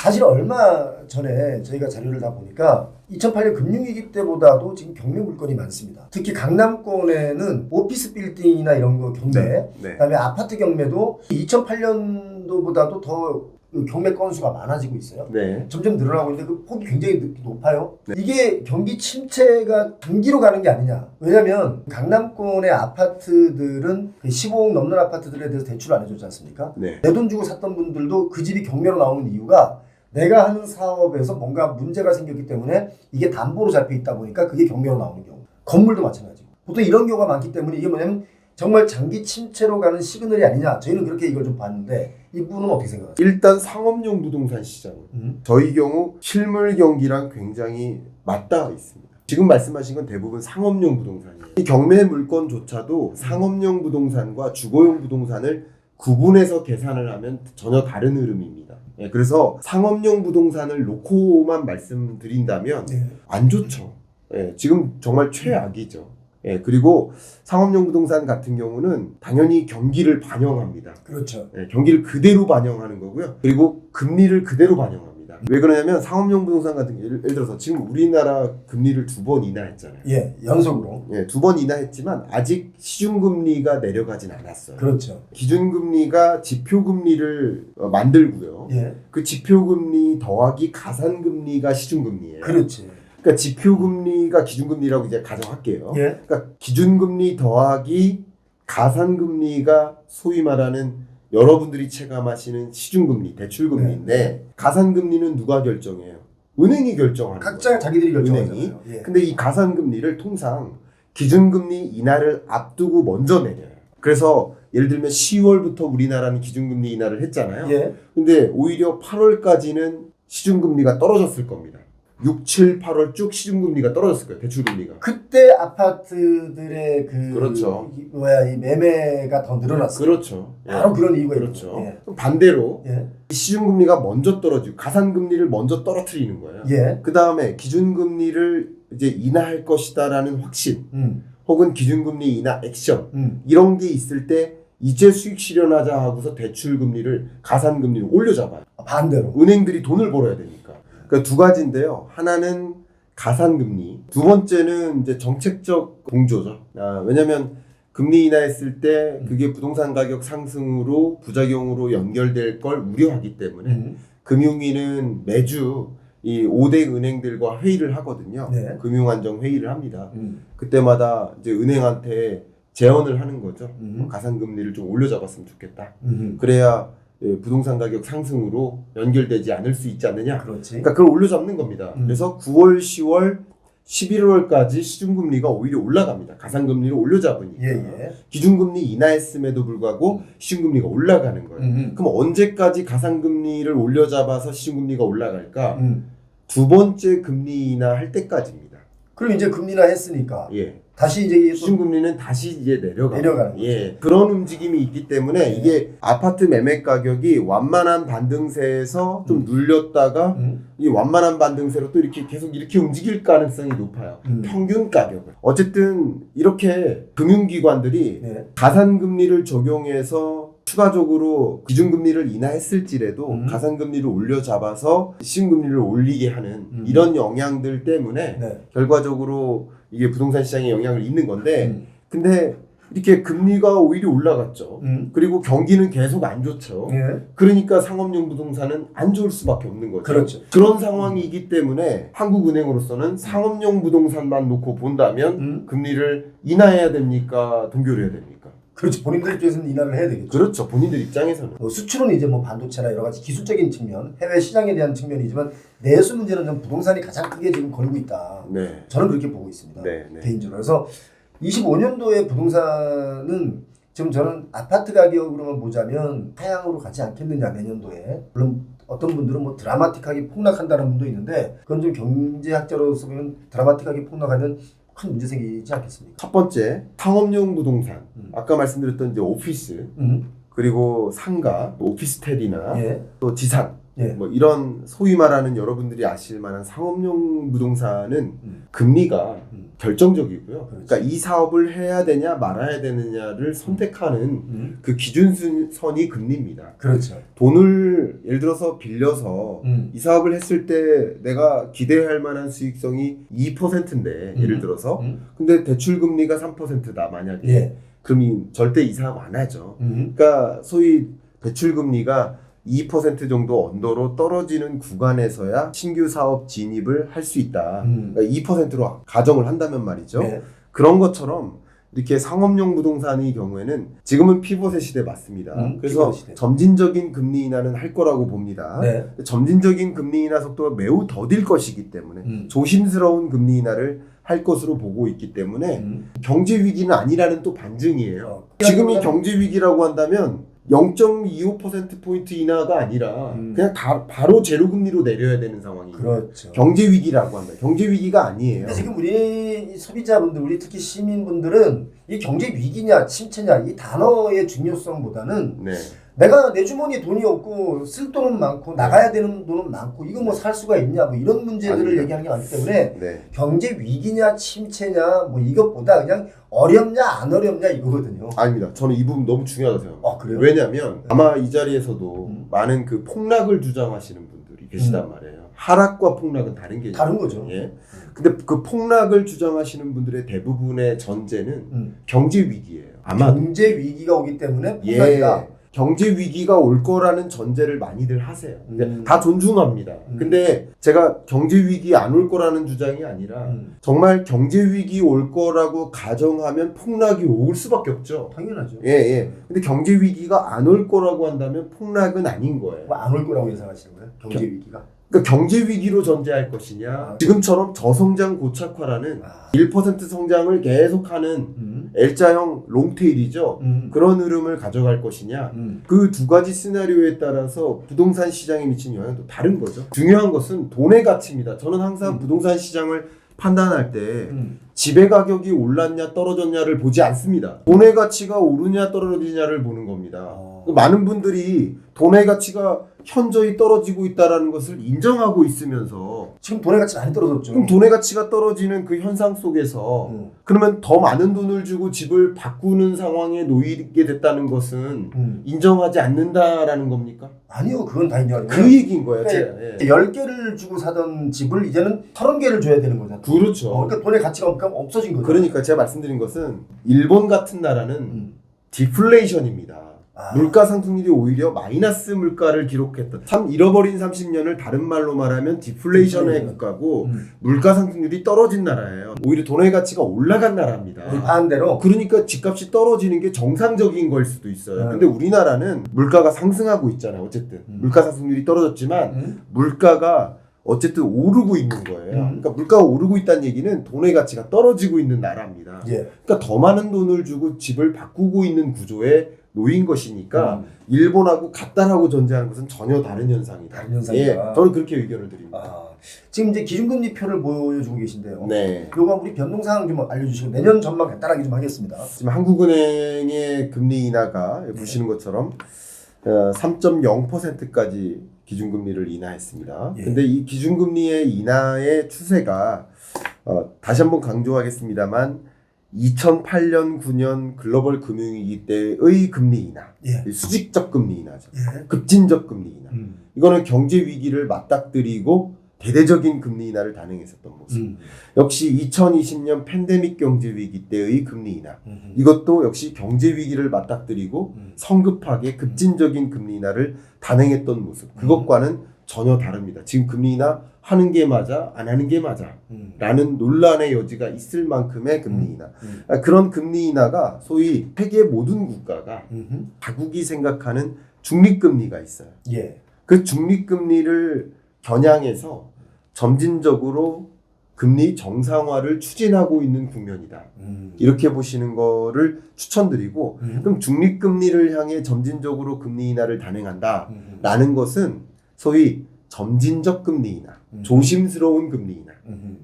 사실 얼마 전에 저희가 자료를 다 보니까 2008년 금융위기 때보다도 지금 경매 물건이 많습니다. 특히 강남권에는 오피스 빌딩이나 이런 거 경매, 그다음에 아파트 경매도 2008년도보다도 더 경매 건수가 많아지고 있어요. 점점 늘어나고 있는데 그 폭이 굉장히 높아요. 이게 경기 침체가 단기로 가는 게 아니냐. 왜냐면 강남권의 아파트들은 15억 넘는 아파트들에 대해서 대출 안 해줬지 않습니까? 내 돈 주고 샀던 분들도 그 집이 경매로 나오는 이유가 내가 하는 사업에서 뭔가 문제가 생겼기 때문에 이게 담보로 잡혀 있다 보니까 그게 경매로 나오는 경우. 건물도 마찬가지고. 보통 이런 경우가 많기 때문에 이게 뭐냐면 정말 장기 침체로 가는 시그널이 아니냐. 저희는 그렇게 이걸 좀 봤는데 이 부분은 어떻게 생각하세요? 일단 상업용 부동산 시장 저희 경우 실물 경기랑 굉장히 맞닿아 있습니다. 지금 말씀하신 건 대부분 상업용 부동산이에요. 이 경매 물건조차도 상업용 부동산과 주거용 부동산을 구분해서 계산을 하면 전혀 다른 흐름입니다. 그래서 상업용 부동산을 놓고만 말씀드린다면 안 좋죠. 지금 정말 최악이죠. 그리고 상업용 부동산 같은 경우는 당연히 경기를 반영합니다. 그렇죠. 경기를 그대로 반영하는 거고요. 그리고 금리를 그대로 반영합니다. 왜 그러냐면 상업용 부동산 같은 게 예를 들어서 지금 우리나라 금리를 2번 인하했잖아요. 연속으로. 2번 인하했지만 아직 시중금리가 내려가진 않았어요. 그렇죠. 기준금리가 지표금리를 만들고요. 그 지표금리 더하기 가산금리가 시중금리예요. 그렇지. 그러니까 지표금리가 기준금리라고 이제 가정할게요. 그러니까 기준금리 더하기 가산금리가 소위 말하는 여러분들이 체감하시는 시중금리, 대출금리인데 가산금리는 누가 결정해요? 은행이 결정하는 거예요. 각자 자기들이 결정하잖아요. 근데 이 가산금리를 통상 기준금리 인하를 앞두고 먼저 내려요. 그래서 예를 들면 10월부터 우리나라는 기준금리 인하를 했잖아요. 근데 오히려 8월까지는 시중금리가 떨어졌을 겁니다. 6, 7, 8월 쭉 시중금리가 떨어졌을 거예요. 대출금리가. 그때 아파트들의 이 매매가 더 늘어났어요. 그렇죠. 바로 그런 이유가 그렇죠. 있죠. 반대로 시중금리가 먼저 떨어지고 가산금리를 먼저 떨어뜨리는 거예요. 그 다음에 기준금리를 이제 인하할 것이다라는 확신, 혹은 기준금리 인하 액션 이런 게 있을 때 이제 수익 실현하자 하고서 대출금리를 가산금리를 올려잡아요. 반대로. 은행들이 돈을 벌어야 되니까. 그러니까 두 가지인데요. 하나는 가산금리, 두 번째는 이제 정책적 공조죠. 왜냐하면 금리 인하했을 때 그게 부동산 가격 상승으로 부작용으로 연결될 걸 우려하기 때문에 금융위는 매주 이 5대 은행들과 회의를 하거든요. 금융안정 회의를 합니다. 그때마다 이제 은행한테 제언을 하는 거죠. 가산금리를 좀 올려잡았으면 좋겠다. 그래야 부동산 가격 상승으로 연결되지 않을 수 있지 않느냐. 그러니까 그걸 올려잡는 겁니다. 그래서 9월, 10월, 11월까지 시중금리가 오히려 올라갑니다. 가산금리를 올려잡으니까. 기준금리 인하했음에도 불구하고 시중금리가 올라가는 거예요. 그럼 언제까지 가산금리를 올려잡아서 시중금리가 올라갈까? 두 번째 금리 인하할 때까지입니다. 그럼 이제 금리 인하 했으니까 다시 이제 시중금리는 다시 이제 내려가는 거죠. 그런 움직임이 있기 때문에 이게 아파트 매매 가격이 완만한 반등세에서 좀 눌렸다가 이 완만한 반등세로 또 이렇게 계속 이렇게 움직일 가능성이 높아요. 평균 가격을. 어쨌든 이렇게 금융기관들이 가산금리를 적용해서 추가적으로 기준금리를 인하했을지라도 가산금리를 올려잡아서 시중금리를 올리게 하는 이런 영향들 때문에 결과적으로 이게 부동산 시장에 영향을 있는 건데 근데 이렇게 금리가 오히려 올라갔죠. 그리고 경기는 계속 안 좋죠. 그러니까 상업용 부동산은 안 좋을 수밖에 없는 거죠. 그런 상황이기 때문에 한국은행으로서는 상업용 부동산만 놓고 본다면 금리를 인하해야 됩니까? 동결해야 됩니까? 그렇죠. 본인들 입장에서는 인하를 해야 되겠죠. 그렇죠. 본인들 입장에서는. 수출은 이제 뭐 반도체나 여러 가지 기술적인 측면, 해외 시장에 대한 측면이지만 내수 문제는 좀 부동산이 가장 크게 지금 걸고 있다. 저는 그렇게 보고 있습니다. 개인적으로. 그래서 25년도에 부동산은 지금 저는 아파트 가격으로만 보자면 하향으로 가지 않겠느냐 내년도에. 물론 어떤 분들은 뭐 드라마틱하게 폭락한다는 분도 있는데 그건 좀 경제학자로서 보면 드라마틱하게 폭락하면 큰 문제 생기지 않겠습니까? 첫 번째, 상업용 부동산. 아까 말씀드렸던 이제 오피스, 그리고 상가, 오피스텔이나 또 지상 예. 뭐 이런 소위 말하는 여러분들이 아실 만한 상업용 부동산은 금리가 결정적이고요. 그러니까 이 사업을 해야 되냐 말아야 되느냐를 선택하는 그 기준선이 금리입니다. 그렇죠. 돈을 예를 들어서 빌려서 이 사업을 했을 때 내가 기대할 만한 수익성이 2%인데 예를 들어서 근데 대출 금리가 3%다 만약에 예. 그럼 절대 이 사업 안 하죠. 그러니까 소위 대출 금리가 2% 정도 언더로 떨어지는 구간에서야 신규 사업 진입을 할 수 있다. 그러니까 2%로 가정을 한다면 말이죠. 네. 그런 것처럼 이렇게 상업용 부동산의 경우에는 지금은 피벗의 시대 맞습니다. 그래서 시대. 점진적인 금리 인하는 할 거라고 봅니다. 네. 점진적인 금리 인하 속도가 매우 더딜 것이기 때문에 조심스러운 금리 인하를 할 것으로 보고 있기 때문에 경제 위기는 아니라는 또 반증이에요. 지금이 경제 위기라고 한다면 0.25%포인트 인하가 아니라 그냥 바로 제로금리로 내려야 되는 상황이에요. 그렇죠. 경제 위기라고 한다. 경제 위기가 아니에요. 근데 지금 우리 소비자분들, 우리 특히 시민분들은 이 경제 위기냐 침체냐 이 단어의 중요성보다는 네. 내가 내 주머니에 돈이 없고 쓸 돈은 많고 나가야 되는 돈은 많고 이거 뭐 살 수가 있냐 뭐 이런 문제들을 아닙니다. 얘기하는 게 많기 때문에 네. 경제 위기냐 침체냐 뭐 이것보다 그냥 어렵냐 안 어렵냐 이거거든요. 아닙니다. 저는 이 부분 너무 중요하다고 생각합니다. 아, 그래요? 왜냐하면 아마 이 자리에서도 많은 그 폭락을 주장하시는 분들이 계시단 말이에요. 하락과 폭락은 다른 게 다른 거죠. 예. 근데 그 폭락을 주장하시는 분들의 대부분의 전제는 경제 위기예요. 아마 경제 위기가 오기 때문에 예. 폭락이다. 경제 위기가 올 거라는 전제를 많이들 하세요. 다 존중합니다. 근데 제가 경제 위기 안 올 거라는 주장이 아니라 정말 경제 위기 올 거라고 가정하면 폭락이 올 수밖에 없죠. 당연하죠. 예, 예. 근데 경제 위기가 안 올 거라고 한다면 폭락은 아닌 거예요. 뭐 안 올 거라고 예상하시는 거예요? 경제 위기가? 그러니까 경제 위기로 전제할 것이냐, 지금처럼 저성장 고착화라는 1% 성장을 계속하는 L자형 롱테일이죠. 그런 흐름을 가져갈 것이냐, 그 두 가지 시나리오에 따라서 부동산 시장에 미치는 영향도 다른 거죠. 중요한 것은 돈의 가치입니다. 저는 항상 부동산 시장을 판단할 때 집의 가격이 올랐냐 떨어졌냐를 보지 않습니다. 돈의 가치가 오르냐 떨어지냐를 보는 겁니다. 많은 분들이 돈의 가치가 현저히 떨어지고 있다는 것을 인정하고 있으면서 지금 돈의 가치 많이 떨어졌죠. 그럼 돈의 가치가 떨어지는 그 현상 속에서 그러면 더 많은 돈을 주고 집을 바꾸는 상황에 놓이게 됐다는 것은 인정하지 않는다라는 겁니까? 아니요, 그건 다 인정해요. 그 얘기인 거예요. 그러니까 10개를 주고 사던 집을 이제는 30개를 줘야 되는 거잖아요. 그렇죠. 그러니까 돈의 가치가 없어진 거죠. 그러니까 제가 말씀드린 것은 일본 같은 나라는 디플레이션입니다. 물가 상승률이 오히려 마이너스 물가를 기록했던 참 잃어버린 30년을 다른 말로 말하면 디플레이션의 국가고 물가 상승률이 떨어진 나라예요. 오히려 돈의 가치가 올라간 나라입니다. 반대로 그러니까 집값이 떨어지는 게 정상적인 걸 수도 있어요. 근데 우리나라는 물가가 상승하고 있잖아요. 어쨌든 물가 상승률이 떨어졌지만 물가가 어쨌든 오르고 있는 거예요. 그러니까 물가가 오르고 있다는 얘기는 돈의 가치가 떨어지고 있는 나라입니다. 예. 그러니까 더 많은 돈을 주고 집을 바꾸고 있는 구조에 놓인 것이니까 일본하고 같다라고 전제하는 것은 전혀 다른 현상이다. 다른 현상이다. 예, 저는 그렇게 의견을 드립니다. 지금 이제 기준금리표를 보여주고 계신데요. 네. 요거 우리 변동사항 좀 알려주시고 내년 전망 간단하게 좀 하겠습니다. 지금 한국은행의 금리 인하가 보시는 것처럼 3.0%까지 기준금리를 인하했습니다. 예. 근데 이 기준금리의 인하의 추세가 다시 한번 강조하겠습니다만 2008년, 9년 글로벌 금융위기 때의 금리 인하, 예. 수직적 금리 인하죠. 예. 급진적 금리 인하. 이거는 경제 위기를 맞닥뜨리고 대대적인 금리 인하를 단행했었던 모습. 역시 2020년 팬데믹 경제 위기 때의 금리 인하. 이것도 역시 경제 위기를 맞닥뜨리고 성급하게 급진적인 금리 인하를 단행했던 모습. 그것과는 전혀 다릅니다. 지금 금리 인하 하는 게 맞아, 안 하는 게 맞아 라는 논란의 여지가 있을 만큼의 금리 인하. 그런 금리 인하가 소위 세계 모든 국가가 자국이 생각하는 중립금리가 있어요. 예. 그 중립금리를 겨냥해서 점진적으로 금리 정상화를 추진하고 있는 국면이다. 이렇게 보시는 거를 추천드리고 그럼 중립금리를 향해 점진적으로 금리 인하를 단행한다라는 것은 소위 점진적 금리 인하, 조심스러운 금리 인하,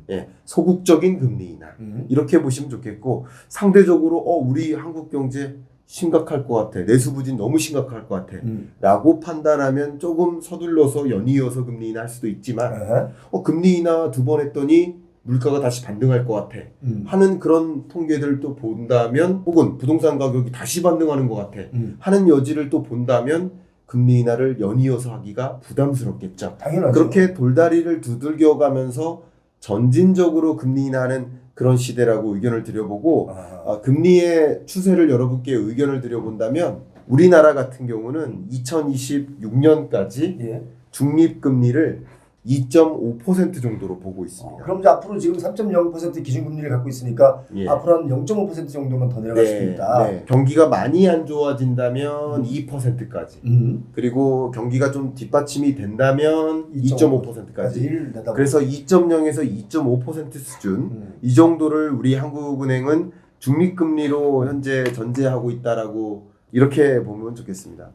예, 소극적인 금리 인하 이렇게 보시면 좋겠고 상대적으로 우리 한국 경제 심각할 것 같아. 내수 부진 너무 심각할 것 같아. 라고 판단하면 조금 서둘러서 연이어서 금리 인하 할 수도 있지만 금리 인하 2번 했더니 물가가 다시 반등할 것 같아. 하는 그런 통계들을 또 본다면 혹은 부동산 가격이 다시 반등하는 것 같아. 하는 여지를 또 본다면 금리 인하를 연이어서 하기가 부담스럽겠죠. 당연하죠. 그렇게 돌다리를 두들겨가면서 전진적으로 금리 인하는 그런 시대라고 의견을 드려보고 금리의 추세를 여러분께 의견을 드려본다면 우리나라 같은 경우는 2026년까지 예. 중립금리를 2.5% 정도로 보고 있습니다. 그럼 이제 앞으로 지금 3.0% 기준금리를 갖고 있으니까 예. 앞으로 한 0.5% 정도만 더 내려갈 수 있다. 네. 경기가 많이 안 좋아진다면 2%까지. 그리고 경기가 좀 뒷받침이 된다면 2.5%까지. 그래서 2.0에서 2.5% 수준 이 정도를 우리 한국은행은 중립금리로 현재 전제하고 있다라고 이렇게 보면 좋겠습니다.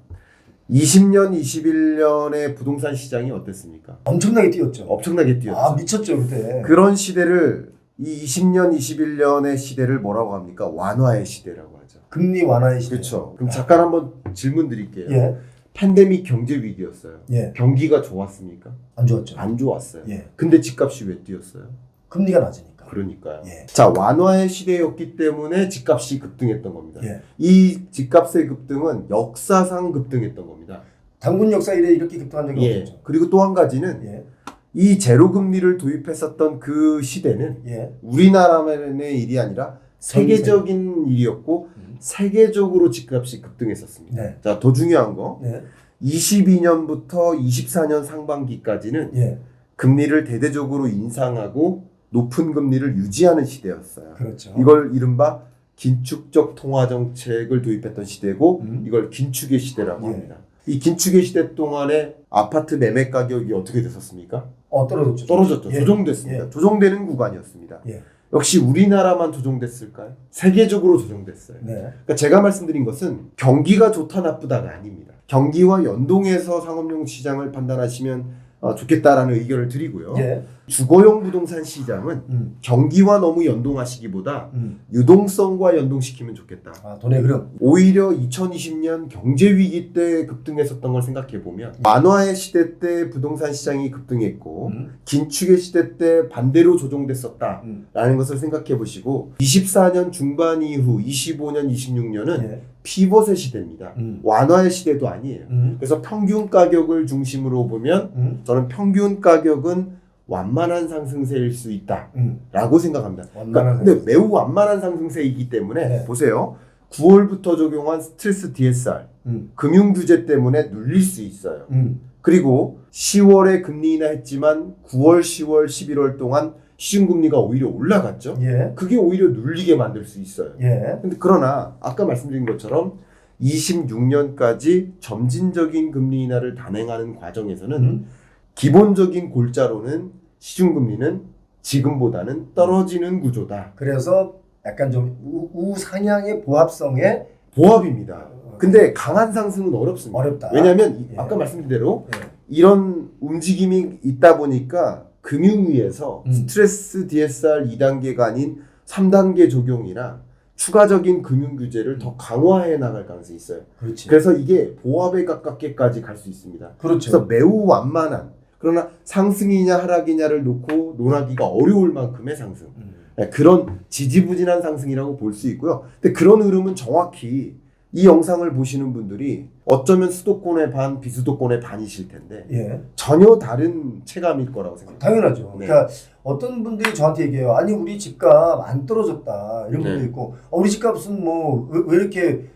20년, 21년의 부동산 시장이 어땠습니까? 엄청나게 뛰었죠. 엄청나게 뛰었죠. 미쳤죠 그때. 그런 시대를 이 20년, 21년의 시대를 뭐라고 합니까? 완화의 시대라고 하죠. 금리 완화의 시대. 그렇죠. 그럼 잠깐 한번 질문 드릴게요. 예. 팬데믹 경제 위기였어요. 예. 경기가 좋았습니까? 안 좋았죠. 안 좋았어요. 예. 근데 집값이 왜 뛰었어요? 금리가 낮으니까. 그러니까요. 예. 자, 완화의 시대였기 때문에 집값이 급등했던 겁니다. 예. 이 집값의 급등은 역사상 급등했던 겁니다. 당군 역사 이래 이렇게 급등한 적이 예. 없었죠. 그리고 또 한 가지는 예. 이 제로금리를 도입했었던 그 시대는 예. 우리나라만의 일이 아니라 세계적인 일이었고 세계적으로 집값이 급등했었습니다. 네. 자, 더 중요한 거 네. 22년부터 24년 상반기까지는 예. 금리를 대대적으로 인상하고 높은 금리를 유지하는 시대였어요. 그렇죠. 이걸 이른바 긴축적 통화 정책을 도입했던 시대고 이걸 긴축의 시대라고 예. 합니다. 이 긴축의 시대 동안에 아파트 매매 가격이 어떻게 됐었습니까? 떨어졌죠. 떨어졌죠. 예. 조정됐습니다. 예. 조정되는 구간이었습니다. 예. 역시 우리나라만 조정됐을까요? 세계적으로 조정됐어요. 네. 그러니까 제가 말씀드린 것은 경기가 좋다 나쁘다가 아닙니다. 경기와 연동해서 상업용 시장을 판단하시면 좋겠다라는 의견을 드리고요. 예. 주거용 부동산 시장은 경기와 너무 연동하시기보다 유동성과 연동시키면 좋겠다. 돈의 흐름. 오히려 2020년 경제위기 때 급등했었던 걸 생각해보면 완화의 시대 때 부동산 시장이 급등했고 긴축의 시대 때 반대로 조정됐었다라는 것을 생각해보시고 24년 중반 이후 25년, 26년은 예. 피벗의 시대입니다. 완화의 시대도 아니에요. 그래서 평균 가격을 중심으로 보면 저는 평균 가격은 완만한 상승세일 수 있다라고 생각합니다. 근데 매우 완만한 상승세이기 때문에 네. 보세요. 9월부터 적용한 스트레스 DSR 금융 규제 때문에 눌릴 수 있어요. 그리고 10월에 금리 인하했지만 9월, 10월, 11월 동안 시중금리가 오히려 올라갔죠. 예. 그게 오히려 눌리게 만들 수 있어요. 예. 근데 그러나 아까 말씀드린 것처럼 26년까지 점진적인 금리 인하를 단행하는 과정에서는 기본적인 골자로는 시중금리는 지금보다는 떨어지는 구조다. 그래서 약간 좀 우상향의 보합성의 보합입니다. 근데 강한 상승은 어렵습니다. 어렵다. 왜냐하면 예. 아까 말씀드린 대로 예. 이런 움직임이 있다 보니까 금융위에서 스트레스 DSR 2단계가 아닌 3단계 적용이나 추가적인 금융 규제를 더 강화해 나갈 가능성이 있어요. 그렇지. 그래서 이게 보합에 가깝게까지 갈 수 있습니다. 그렇죠. 그래서 매우 완만한 그러나 상승이냐 하락이냐를 놓고 논하기가 어려울 만큼의 상승. 그런 지지부진한 상승이라고 볼 수 있고요. 근데 그런 흐름은 정확히 이 영상을 보시는 분들이 어쩌면 수도권의 반, 비수도권의 반이실 텐데 예. 전혀 다른 체감일 거라고 생각합니다. 당연하죠. 네. 그러니까 어떤 분들이 저한테 얘기해요. 아니 우리 집값 안 떨어졌다 이런 분도 네. 있고 우리 집값은 뭐 왜 이렇게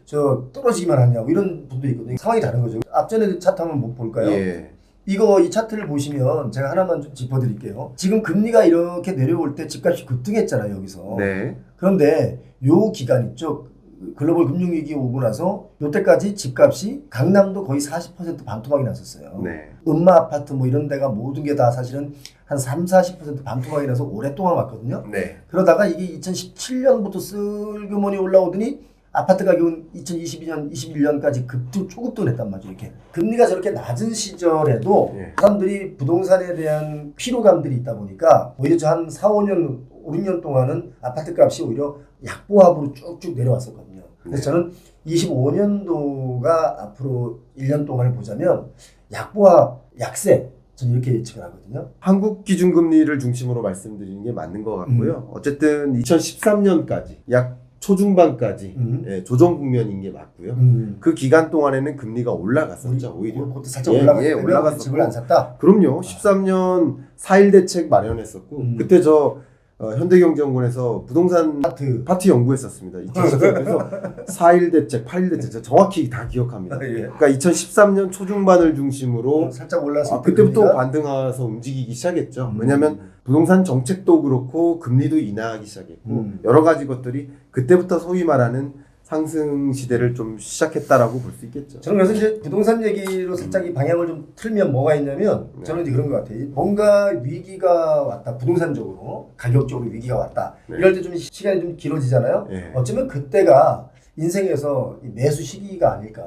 떨어지기만 하냐고 이런 분도 있거든요. 상황이 다른 거죠. 앞전에 차트 한번 못 볼까요? 예. 이 차트를 보시면 제가 하나만 좀 짚어드릴게요. 지금 금리가 이렇게 내려올 때 집값이 급등했잖아요 여기서. 네. 그런데 요 기간 있죠. 글로벌 금융위기 오고 나서 요때까지 집값이 강남도 거의 40% 반토막이 났었어요. 네. 음마 아파트 뭐 이런 데가 모든 게 다 사실은 한 30-40% 반토막이 나서 오랫동안 왔거든요. 네. 그러다가 이게 2017년부터 슬그머니 올라오더니 아파트 가격은 2022년, 21년까지 초급등을 했단 말이죠. 이렇게 금리가 저렇게 낮은 시절에도 네. 사람들이 부동산에 대한 피로감들이 있다 보니까 오히려 저 한 4, 5년, 5, 6년 동안은 아파트 값이 오히려 약보합으로 쭉쭉 내려왔었거든요. 그래서 저는 25년도가 앞으로 1년 동안을 보자면 약보와 약세 저는 이렇게 예측을 하거든요. 한국 기준금리를 중심으로 말씀드리는 게 맞는 것 같고요. 어쨌든 2013년까지 약 초중반까지 예, 조정 국면인 게 맞고요. 그 기간 동안에는 금리가 올라갔었죠. 오히려 그것도 살짝 올라갔기 때문에 올라갔었고. 집을 안 샀다. 그럼요. 13년 4.1 대책 마련했었고 그때 저 현대경제연구원에서 부동산 파트 연구했었습니다. 2013년에서 4.1 대책, 8.1 대책 제가 정확히 다 기억합니다. 예. 그러니까 2013년 초중반을 중심으로 살짝 올라서 그때부터 반등해서 움직이기 시작했죠. 왜냐하면 부동산 정책도 그렇고 금리도 인하하기 시작했고 여러 가지 것들이 그때부터 소위 말하는 상승 시대를 좀 시작했다라고 볼 수 있겠죠. 저는 그래서 이제 부동산 얘기로 살짝 이 방향을 좀 틀면 뭐가 있냐면 저는 이제 그런 것 같아요. 뭔가 위기가 왔다. 부동산적으로 가격적으로 위기가 왔다. 네. 이럴 때 좀 시간이 좀 길어지잖아요. 네. 어쩌면 그때가 인생에서 이 매수 시기가 아닐까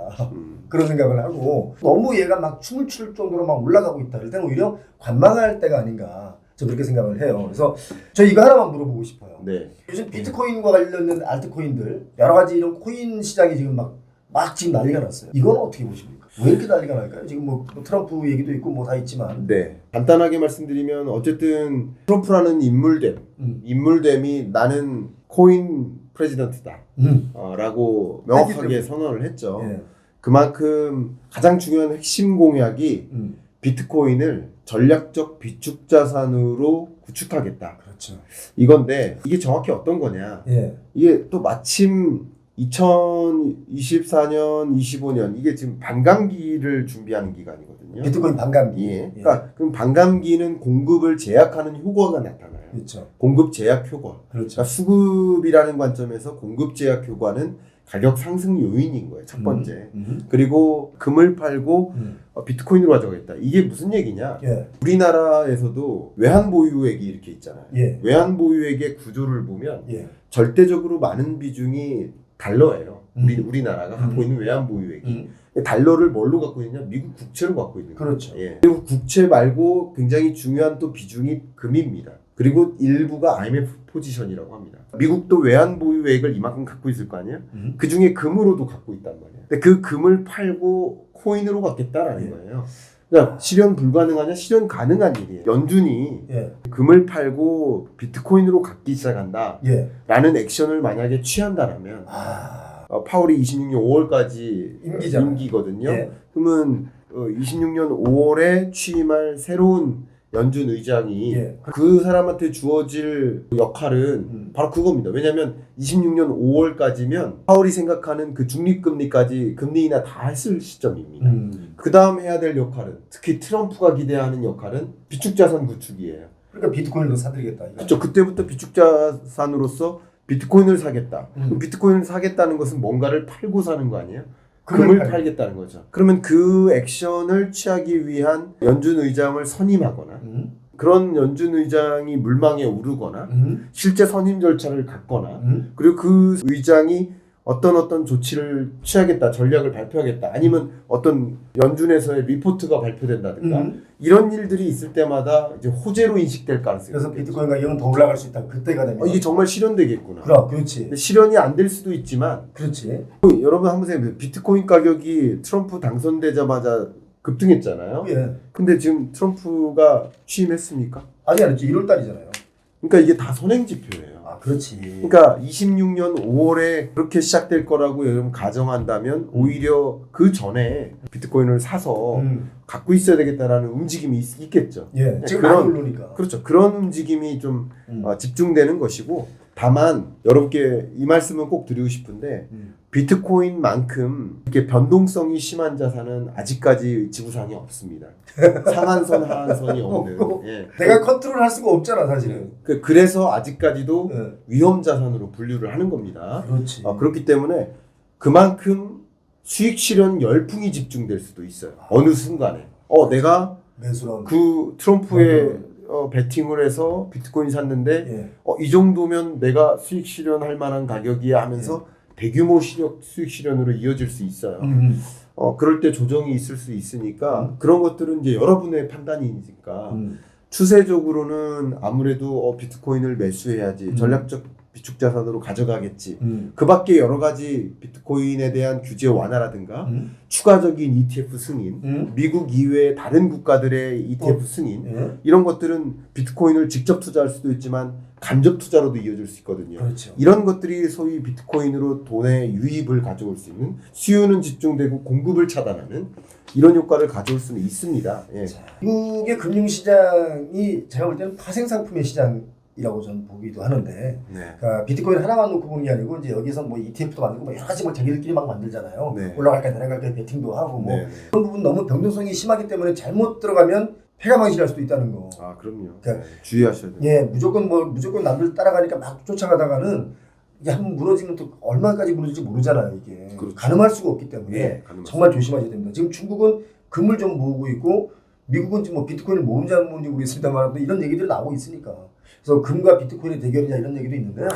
그런 생각을 하고 너무 얘가 막 춤을 출 정도로 막 올라가고 있다. 이럴 때는 오히려 관망할 때가 아닌가. 저 그렇게 생각을 해요. 그래서 저 이거 하나만 물어보고 싶어요. 네. 요즘 비트코인과 관련된 알트코인들 여러 가지 이런 코인 시장이 지금 막 지금 난리가 났어요. 이건 어떻게 보십니까? 왜 이렇게 난리가 날까요? 지금 뭐 트럼프 얘기도 있고 뭐 다 있지만. 네. 간단하게 말씀드리면 어쨌든 트럼프라는 인물됨이 나는 코인 프레지던트다. 라고 명확하게 선언을 했죠. 예. 그만큼 가장 중요한 핵심 공약이 비트코인을 전략적 비축 자산으로 구축하겠다. 그렇죠. 이건데 이게 정확히 어떤 거냐? 예. 이게 또 마침 2024년, 25년 이게 지금 반감기를 준비하는 기간이거든요. 비트코인 반감기. 예. 그러니까 그럼 반감기는 공급을 제약하는 효과가 나타나요. 그렇죠. 공급 제약 효과. 그렇죠. 그러니까 수급이라는 관점에서 공급 제약 효과는 가격 상승 요인인 거예요. 첫 번째. 그리고 금을 팔고 비트코인으로 가져가겠다. 이게 무슨 얘기냐? 예. 우리나라에서도 외환 보유액이 이렇게 있잖아요. 예. 외환 보유액의 구조를 보면 예. 절대적으로 많은 비중이 달러예요. 우리나라가 갖고 있는 외환 보유액이. 달러를 뭘로 갖고 있냐? 미국 국채로 갖고 있는 거예요. 그렇죠. 예. 그리고 국채 말고 굉장히 중요한 또 비중이 금입니다. 그리고 일부가 IMF 포지션이라고 합니다. 미국도 외환 보유액을 이만큼 갖고 있을 거 아니에요? 그 중에 금으로도 갖고 있단 말이에요. 근데 그 금을 팔고 코인으로 갖겠다라는 거예요. 그러니까 실현 불가능하냐? 실현 가능한 일이에요. 연준이 예. 금을 팔고 비트코인으로 갖기 시작한다. 예. 라는 액션을 만약에 취한다라면 파월이 26년 5월까지 임기거든요. 예. 그러면 26년 5월에 취임할 새로운 연준 의장이 그 사람한테 주어질 역할은 바로 그겁니다. 왜냐하면 26년 5월까지면 파월이 생각하는 그 중립금리까지 금리 인하 다 했을 시점입니다. 그 다음 해야 될 역할은 특히 트럼프가 기대하는 역할은 비축자산 구축이에요. 그러니까 비트코인으로 사드리겠다. 그렇죠. 그때부터 비축자산으로서 비트코인을 사겠다. 비트코인을 사겠다는 것은 뭔가를 팔고 사는 거 아니에요? 금을 팔겠다는 거죠. 그러면 그 액션을 취하기 위한 연준 의장을 선임하거나 그런 연준 의장이 물망에 오르거나 실제 선임 절차를 갖거나 그리고 그 의장이 어떤 조치를 취하겠다, 전략을 발표하겠다, 아니면 어떤 연준에서의 리포트가 발표된다든가 이런 일들이 있을 때마다 이제 호재로 인식될 가능성이 그래서 비트코인 가격은 더 올라갈 수 있다. 그때가 되면 이게 정말 실현되겠구나. 그렇지. 근데 실현이 안 될 수도 있지만 그렇지. 여러분 한번 생각해보세요. 비트코인 가격이 트럼프 당선되자마자 급등했잖아요. 예. 근데 지금 트럼프가 취임했습니까? 아직 안 했지. 1월 달이잖아요. 그러니까 이게 다 선행지표예요. 그렇지. 그러니까 26년 5월에 그렇게 시작될 거라고 여러분 가정한다면 오히려 그 전에 비트코인을 사서 갖고 있어야 되겠다라는 움직임이 있겠죠. 예. 지금 많이 오르니까. 그렇죠. 그런 움직임이 좀 집중되는 것이고 다만 여러분께 이 말씀은 꼭 드리고 싶은데 비트코인만큼 이렇게 변동성이 심한 자산은 아직까지 지구상에 없습니다. 상한선 하한선이 없는. 예. 내가 컨트롤할 수가 없잖아 사실은. 그래서 아직까지도 위험 자산으로 분류를 하는 겁니다. 그렇지. 그렇기 때문에 그만큼 수익 실현 열풍이 집중될 수도 있어요. 어느 순간에. 내가 매수런. 그 트럼프의 베팅을 해서 비트코인 샀는데 이 정도면 내가 수익 실현할 만한 가격이야 하면서 대규모 수익 실현으로 이어질 수 있어요. 그럴 때 조정이 있을 수 있으니까 그런 것들은 이제 여러분의 판단이니까 추세적으로는 아무래도 비트코인을 매수해야지 전략적 비축 자산으로 가져가겠지. 그 밖에 여러 가지 비트코인에 대한 규제 완화라든가 추가적인 ETF 승인, 미국 이외의 다른 국가들의 ETF 승인 이런 것들은 비트코인을 직접 투자할 수도 있지만 간접 투자로도 이어질 수 있거든요. 그렇죠. 이런 것들이 소위 비트코인으로 돈의 유입을 가져올 수 있는, 수요는 집중되고 공급을 차단하는 이런 효과를 가져올 수는 있습니다. 예. 미국의 금융시장이 제가 볼 때는 파생상품의 시장이라고 저는 보기도 하는데, 네. 그러니까 비트코인 하나만 놓고 보는 게 아니고 이제 여기서 뭐 ETF도 만들고 뭐 여러 가지 뭐 자기들끼리 막 만들잖아요. 네. 올라갈까 내려갈까 베팅도 하고 뭐 네. 그런 부분 너무 변동성이 심하기 때문에 잘못 들어가면 폐가망신할 수도 있다는 거. 아, 그럼요. 그러니까 네. 주의하셔야 돼요. 예, 무조건 남들 따라가니까 막 쫓아가다가는 이게 한번 무너지면 또 얼마까지 무너질지 모르잖아요, 이게. 그렇죠. 가늠할 수가 없기 때문에 네, 가늠할 정말 조심하셔야 됩니다. 지금 중국은 금을 좀 모으고 있고 미국은 지금 뭐 비트코인을 모으는지 안 모으는지 모르겠습니다만 이런 얘기들이 나오고 있으니까. 그래서 금과 비트코인의 대결이냐 이런 얘기도 있는데요.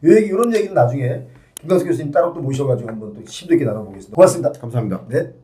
이런 얘기는 나중에 김광석 교수님 따로 또 모셔가지고 한번 또 심도 있게 나눠보겠습니다. 고맙습니다. 감사합니다. 네.